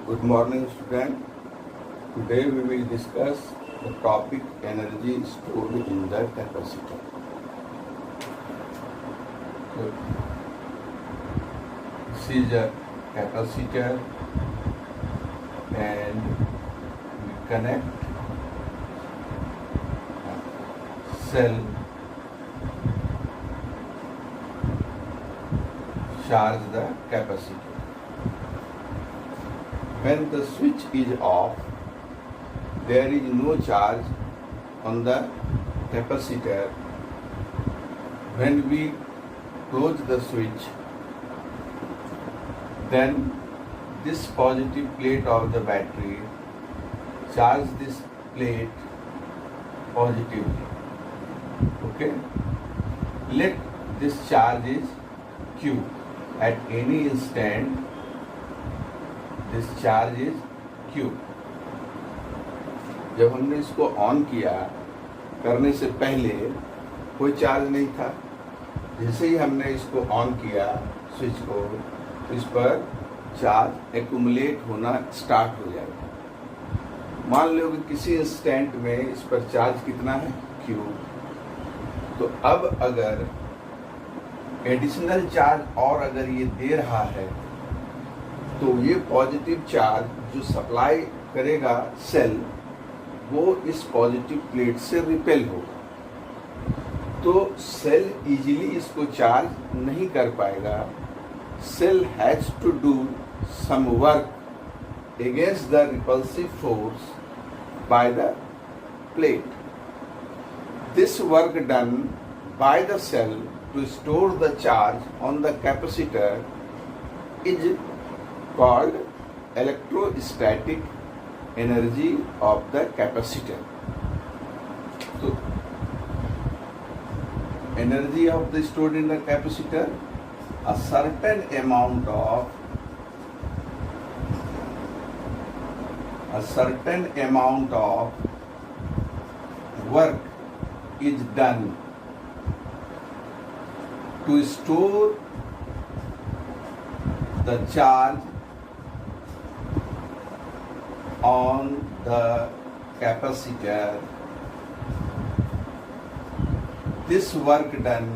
Good morning, student. Today we will discuss the topic energy stored in the capacitor. So, this is a capacitor and we connect a cell, charge the capacitor. When the switch is off, there is no charge on the capacitor. When we close the switch, then this positive plate of the battery charge this plate positively. Okay? Let this charge is Q. At any instant, this charge is Q. जब हमने इसको on किया, करने से पहले कोई charge नहीं था. जैसे ही हमने इसको ऑन किया स्विच को, तो इस पर चार्ज एक्यूमुलेट होना स्टार्ट हो जाएगा. मान लो कि किसी इंस्टेंट में इस पर चार्ज कितना है, Q. तो अब अगर एडिशनल चार्ज और अगर ये दे रहा है, तो ये पॉजिटिव चार्ज जो सप्लाई करेगा सेल, वो इस पॉजिटिव प्लेट से रिपेल होगा. तो सेल इजीली इसको चार्ज नहीं कर पाएगा. Cell has to do some work against the repulsive force by the plate. This work done by the cell to store the charge on the capacitor is called electrostatic energy of the capacitor. So, energy of the stored in the capacitor, a certain amount of work is done to store the charge on the capacitor. This work done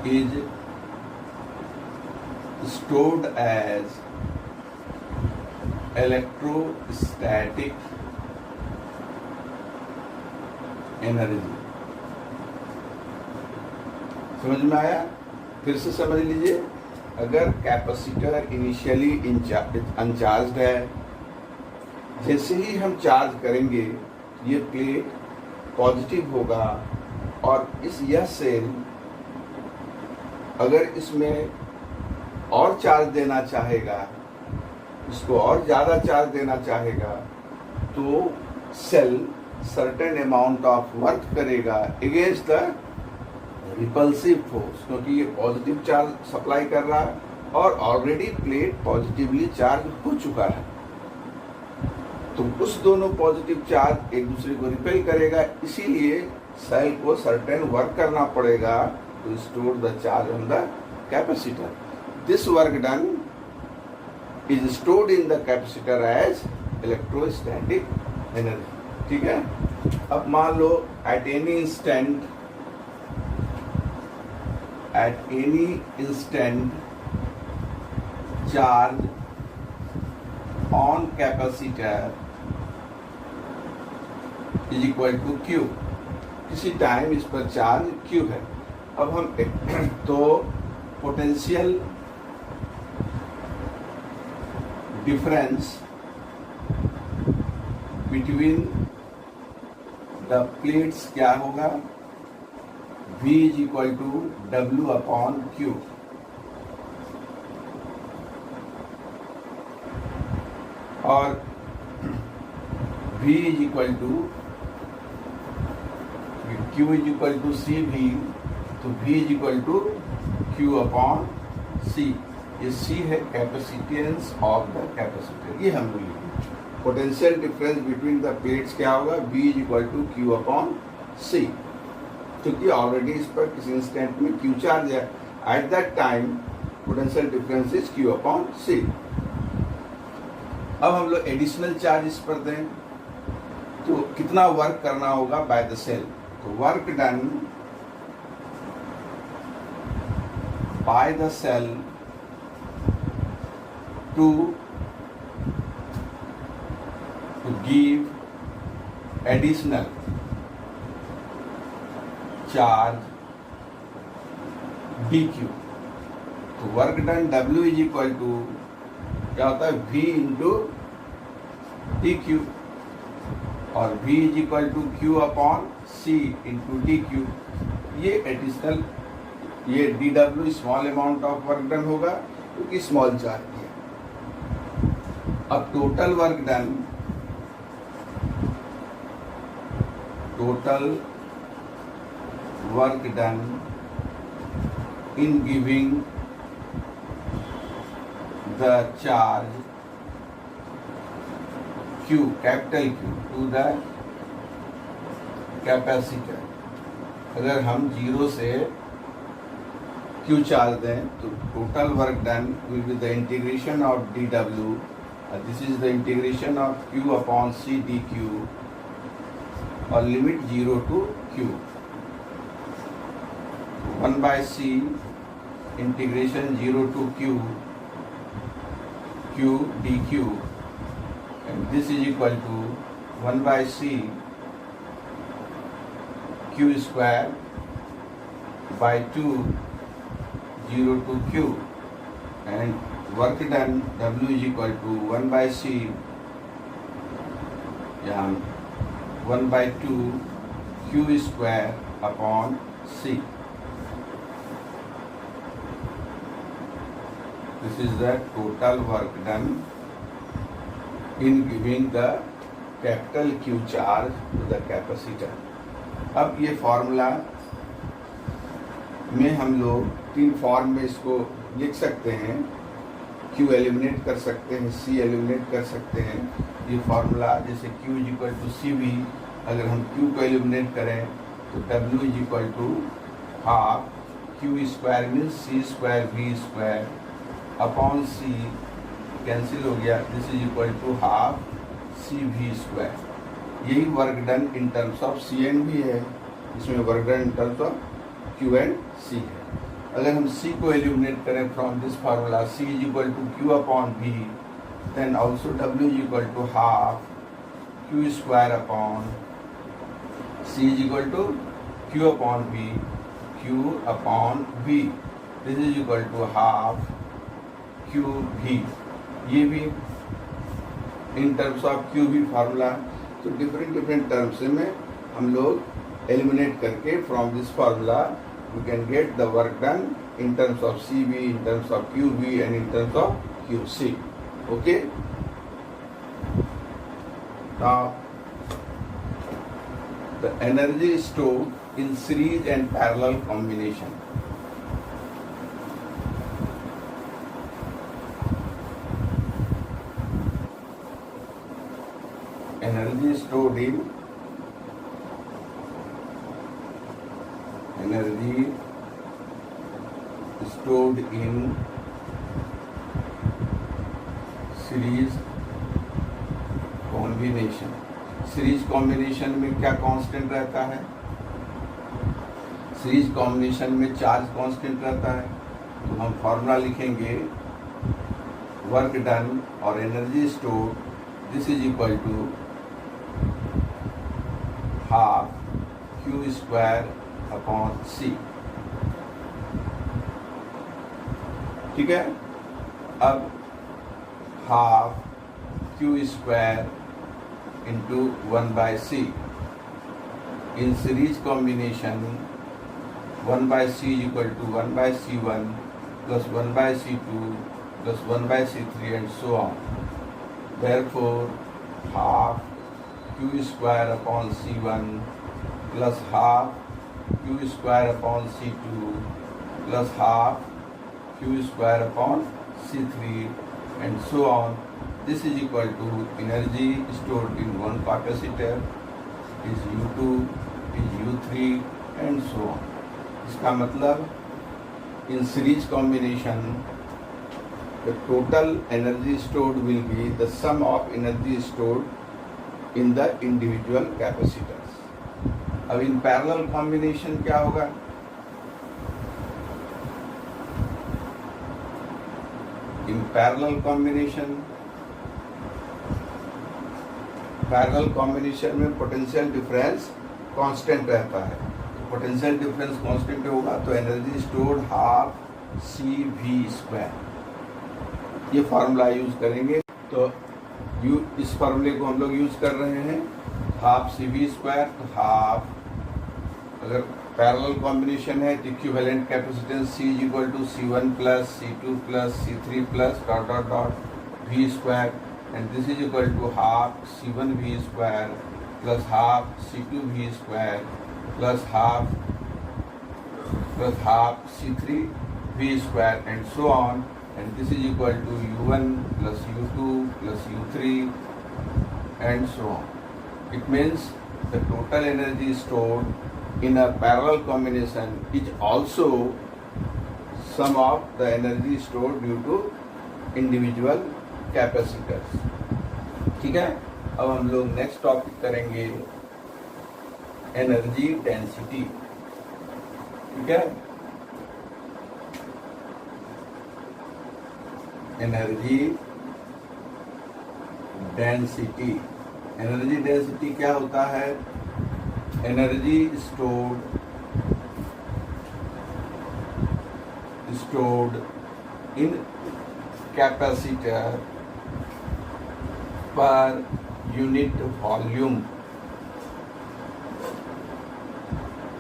is stored as electrostatic energy. समझ में आया? फिर से समझ लीजिए. अगर capacitor initially uncharged है, जैसे ही हम चार्ज करेंगे ये प्लेट पॉजिटिव होगा, और यह सेल अगर इसमें और चार्ज देना चाहेगा, इसको और ज़्यादा चार्ज देना चाहेगा, तो cell certain amount of work करेगा अगेंस्ट द रिपल्सिव फोर्स, क्योंकि ये पॉजिटिव चार्ज सप्लाई कर रहा है और ऑलरेडी प्लेट पॉजिटिवली चार्ज हो चुका है. तो उस दोनों पॉजिटिव चार्ज एक दूसरे को रिपेल करेगा. इसीलिए सेल को सर्टेन वर्क करना पड़ेगा to store the charge on the capacitor. This work done is stored in the capacitor as electrostatic energy. ठीक है? अब मान लो at any instant charge on capacitor is equal to Q. किसी time इस पर charge Q है. अब हम तो potential difference between the plates क्या होगा? V is equal to W upon Q. और V is equal to Q is equal to CV, तो V is equal to Q upon C. ये C है कैपेसिटेंस ऑफ द कैपेसिटर. ये हम लिखेंगे. Potential difference between the plates क्या होगा? V is equal to Q upon C. क्योंकि already इस पर किसी इंस्टेंट में क्यू चार्ज है, at that time potential difference is Q upon C. अब हम लोग एडिशनल चार्ज इस पर दें तो कितना वर्क करना होगा बाय द सेल। तो work done by the cell to give additional charge dq। तो work done W is equal to क्या होता है V इंटू dq, और V is equal to Q upon C into dq। ये additional, ये dW small amount of work done होगा क्योंकि small charge दिया। अब total work done, total work done in giving the charge Q, capital Q, to the capacitor। अगर हम 0 से Q charge दें तो total work done will be the integration of dW, this is the integration of Q upon C dQ, और limit 0 to Q, 1 by C integration 0 to Q, Q dQ, and this is equal to 1 by C Q square by 2, 0 to Q, and work done W is equal to 1 by C, यहाँ 1 by 2 Q square upon C। This is the total work done in giving the capital Q charge to the capacitor। अब ये formula में हम लोग 3 form में इसको लिख सकते हैं। Q एलिमिनेट कर सकते हैं, C एलिमिनेट कर सकते हैं। ये फार्मूला जैसे Q is equal to C V, अगर हम Q को एलिमिनेट करें तो W is equal to half Q square means C square V square upon C cancel हो गया, this is equal to half C V square. यही work done in terms of C and V है, इसमें work done in terms of Q and C है। अगर हम C को eliminate करें from this formula, C is equal to Q upon V, then also W is equal to half Q square upon C is equal to Q upon V, Q upon V, this is equal to half Q V। ये भी in terms of Q V formula. तो different terms में हम लोग eliminate करके from this formula we can get the work done in terms of CV, in terms of QV and in terms of QC। Okay, now the energy stored in series and parallel combination। Energy stored in series combination. Series combination में क्या constant रहता है? Series combination में charge constant रहता है। तो हम formula लिखेंगे वर्क डन और energy store, this is equal to half Q square upon C। ठीक है, अब half Q square into 1 by C। In series combination 1 by C is equal to 1 by C1 plus 1 by C2 plus 1 by C3 and so on. Therefore half Q square upon C1 plus half Q square upon C2 plus half Q square upon C3 and so on. This is equal to energy stored in one capacitor is U2 is U3 and so on. इसका मतलब इन series combination the total energy stored will be the sum of energy stored in the individual capacitors. अब in parallel combination क्या होगा? In parallel combination में potential difference constant रहता है। Potential difference constant होगा तो एनर्जी स्टोर्ड हाफ CV²। ये formula use करेंगे तो इस फार्मूले को हम लोग यूज कर रहे हैं, हाफ CV²। तो हाफ, अगर पैरेलल कॉम्बिनेशन है तो equivalent capacitance C = C1 + C2 + C3 + ... V², and this is equal to half C1V² + half C2V² + half C3V² and so on, and this is equal to U1 plus U2 plus U3 and so on. It means the total energy stored in a parallel combination is also sum of the energy stored due to individual capacitors. ठीक है, अब हम लोग next topic करेंगे energy density. ठीक है, energy density. Energy density क्या होता है? एनर्जी stored in कैपेसिटर पर यूनिट वॉल्यूम।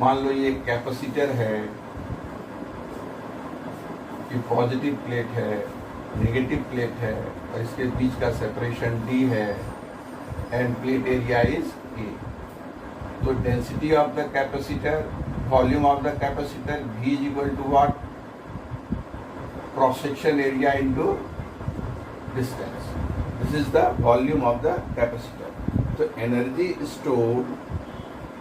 मान लो ये कैपेसिटर है, ये पॉजिटिव प्लेट है, नेगेटिव प्लेट है और इसके बीच का सेपरेशन D है end plate area is A। तो density of the capacitor, volume of the capacitor V = what? Cross section area into distance. This is the volume of the capacitor. तो energy stored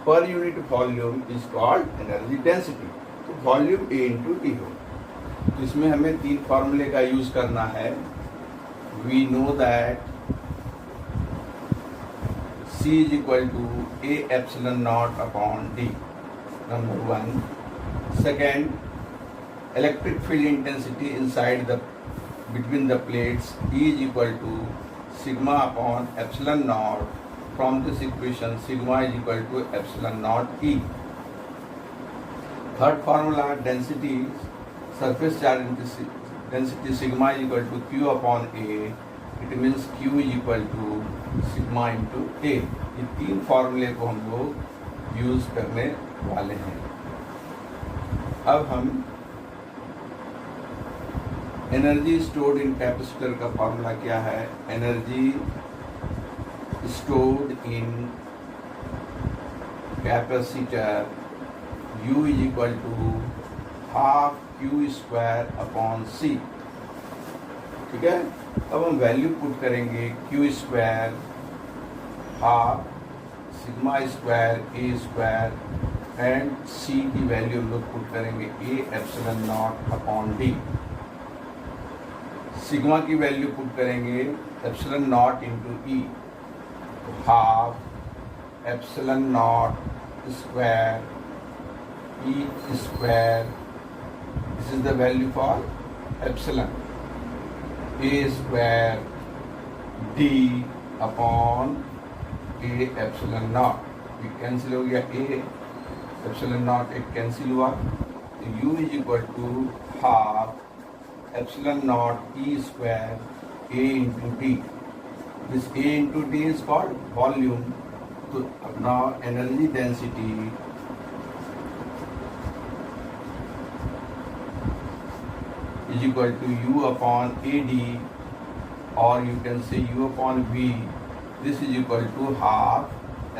पर unit volume is called energy density. तो volume A × D हो। तो इसमें हमें तीन फार्मूले का यूज करना है। We know that C = A∈0/D, number 1। Second, electric field intensity inside the between the plates E is equal to σ/ε0। From this equation, sigma is equal to ε0 E। Third formula, density, surface charge density sigma is equal to Q/A। It means Q is equal to sigma into A। ये तीन फॉर्मूले को हम लोग use करने वाले हैं। अब हम एनर्जी स्टोर्ड इन कैपेसिटर का फॉर्मूला क्या है? Energy stored in capacitor U is equal to half Q²/C। ठीक है, अब हम वैल्यू पुट करेंगे Q² half σ²A² and C की वैल्यू हम लोग पुट करेंगे A∈0/D। सिग्मा की वैल्यू पुट करेंगे ε0 × E, half ε0² E²। This is the value for epsilon। A² D/A∈0। ये कैंसिल हो गया, A∈0 एक कैंसिल हुआ, तो U is equal to half ε0 E² A × D। This A × D is called volume। तो now energy density is equal to U/AD, or you can say U/V। This is equal to half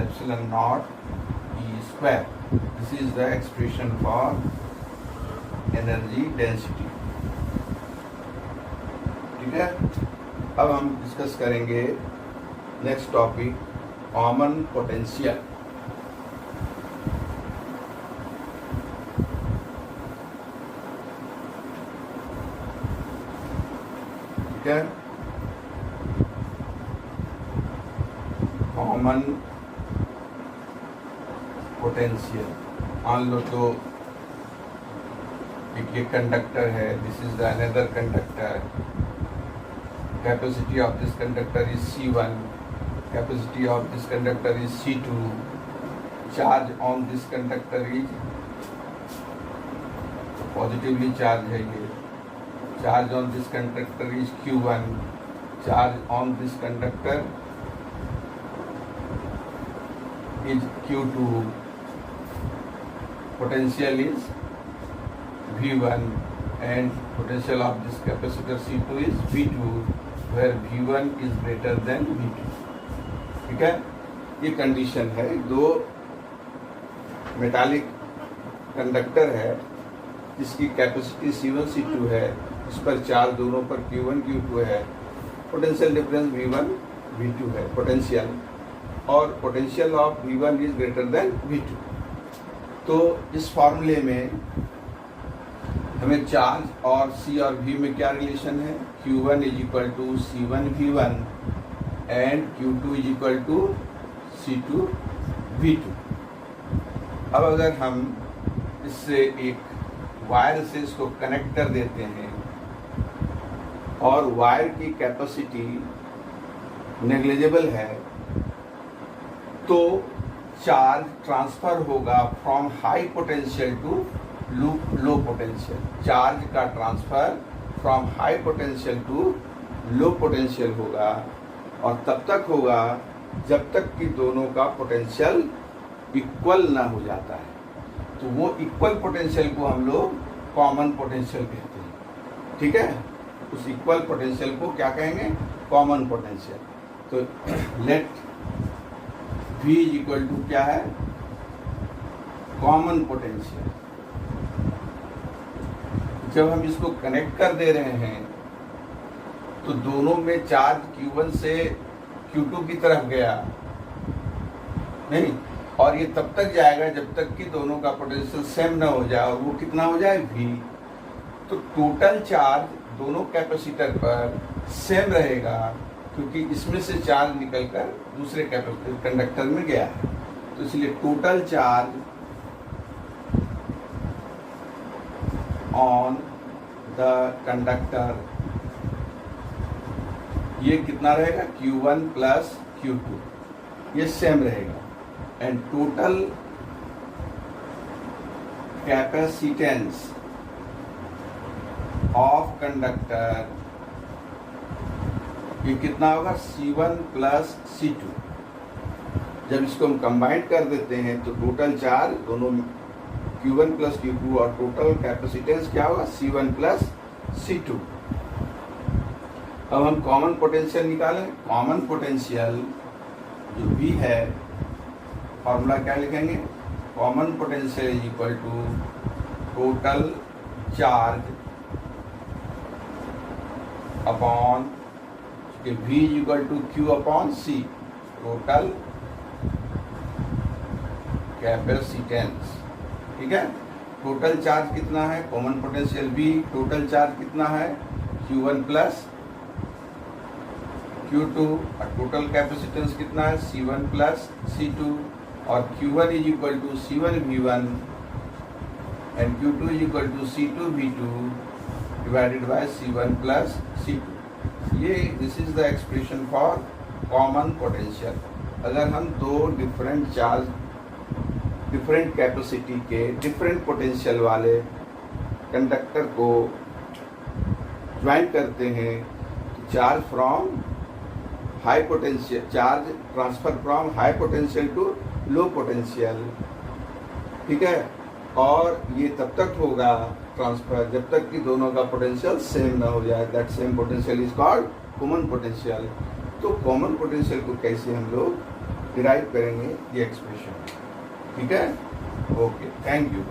ε0 E²। This is the expression for energy density। ठीक है, अब हम discuss करेंगे next topic, common potential. है, common potential. मान लो तो एक ये कंडक्टर है, this is the another conductor, capacity of this conductor is C1, capacity of this conductor is C2, charge on this conductor is positively charge है ये, charge on this conductor is Q1, charge on this conductor is Q2, potential is V1 and potential of this capacitor C2 is V2, where V1 is greater than V2। ठीक है, ये condition है। दो metallic conductor है जिसकी capacity C1 C2 है, इस पर चार्ज दोनों पर Q1 Q2 है, पोटेंशियल डिफरेंस V1 V2 है पोटेंशियल, और potential of V1 is greater than V2। तो इस फॉर्मूले में हमें चार्ज और C और V में क्या रिलेशन है, Q1 is equal to C1 V1 and Q2 is equal to C2 V2। अब अगर हम इससे एक वायर से इसको कनेक्ट कर देते हैं और वायर की कैपेसिटी नेग्लिजिबल है, तो चार्ज ट्रांसफर होगा from high potential to low potential. Charge का transfer from high potential to low potential होगा, और तब तक होगा जब तक कि दोनों का पोटेंशियल इक्वल ना हो जाता है। तो वो इक्वल पोटेंशियल को हम लोग कॉमन पोटेंशियल कहते हैं। ठीक है, उस इक्वल पोटेंशियल को क्या कहेंगे, कॉमन पोटेंशियल। तो let V is equal to क्या है, कॉमन पोटेंशियल। जब हम इसको कनेक्ट कर दे रहे हैं तो दोनों में चार्ज Q1 से Q2 की तरफ गया नहीं, और ये तब तक जाएगा जब तक कि दोनों का पोटेंशियल सेम ना हो जाए, और वो कितना हो जाए, V। तो टोटल चार्ज दोनों कैपेसिटर पर सेम रहेगा, क्योंकि इसमें से चार्ज निकलकर दूसरे कैपेसिटर कंडक्टर में गया है। तो इसलिए total charge on the conductor ये कितना रहेगा, Q1 प्लस Q2, ये सेम रहेगा। And total capacitance of conductor ये कितना होगा, C1 प्लस C2। जब इसको हम कंबाइन कर देते हैं तो टोटल चार्ज दोनों Q1 प्लस Q2 और टोटल कैपेसिटेंस क्या होगा, C1 प्लस C2। अब हम कॉमन पोटेंशियल निकालें। कॉमन पोटेंशियल जो V है, फॉर्मूला क्या लिखेंगे, common potential is equal to total charge upon V is equal to Q upon C, total capacitance. ठीक है, टोटल चार्ज कितना है, common potential V, total charge कितना है, Q1 प्लस Q2, और टोटल कैपेसिटेंस कितना है, C1 प्लस C2, और Q1 is equal to C1 V1 and Q2 is equal to C2 V2 divided by C1 plus C2। ये this is the expression for common potential. अगर हम दो different charge different capacity के different potential वाले conductor को join करते हैं तो charge from high potential, charge transfer from high potential to low potential. ठीक है, और ये तब तक होगा ट्रांसफर जब तक कि दोनों का पोटेंशियल सेम ना हो जाए। That same potential is called common potential. तो कॉमन पोटेंशियल को कैसे हम लोग डिराइव करेंगे, ये एक्सप्रेशन। ठीक है, ओके, थैंक यू।